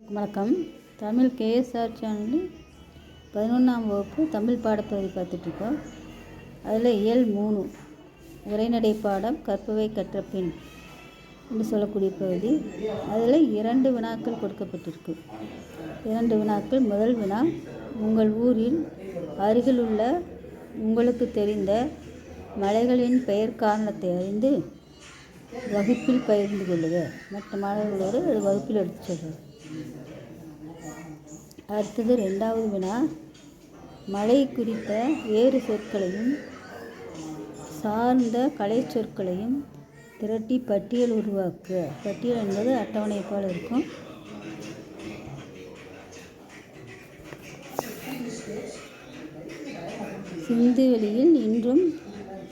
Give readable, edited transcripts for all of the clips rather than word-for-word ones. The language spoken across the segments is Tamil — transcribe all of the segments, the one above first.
வணக்கம். தமிழ் கேஎஸ்ஆர் சேனலில் 11ஆம் வகுப்பு தமிழ் பாடப்பகுதி பார்த்துட்ருக்கோம். அதில் இயல் 3 உரைநடை பாடம் கற்பவை கற்ற பின் என்று சொல்லக்கூடிய பகுதி. அதில் 2 வினாக்கள் கொடுக்கப்பட்டிருக்கு. 2 வினாக்கள். முதல் வினா, உங்கள் ஊரில் அருகில் உள்ள உங்களுக்கு தெரிந்த மலைகளின் பெயர் காரணத்தை அறிந்து வகுப்பில் பகிர்ந்து கொள்ளுக. மற்ற மாணவர்களோடு வகுப்பில் எடுத்து சொல்கிறது. அடுத்தது 2வது வினா, மலை குறித்த வேறு சொற்களையும் சார்ந்த கலை சொற்களையும் திரட்டி பட்டியல் உருவாக்கு. பட்டியல் என்பது அட்டவணை போல் இருக்கும். சிந்துவெளியில் இன்றும்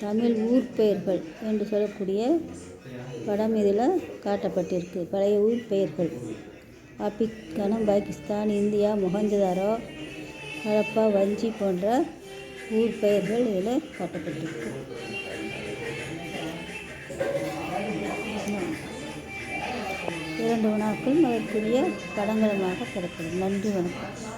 தமிழ் ஊர் பெயர்கள் என்று சொல்லக்கூடிய படம் இதில் காட்டப்பட்டிருக்கு. பழைய ஊர் பெயர்கள் ஆப்கானிஸ்தான், பாகிஸ்தான், இந்தியா, மொஹஞ்சதாரோ, ஹரப்பா, வஞ்சி போன்ற ஊர் பெயர்கள் இதில் காட்டப்பட்டிருக்கு. இரண்டு வினாக்கள் அதற்குரிய படங்களுமாக தரப்படும். நன்றி, வணக்கம்.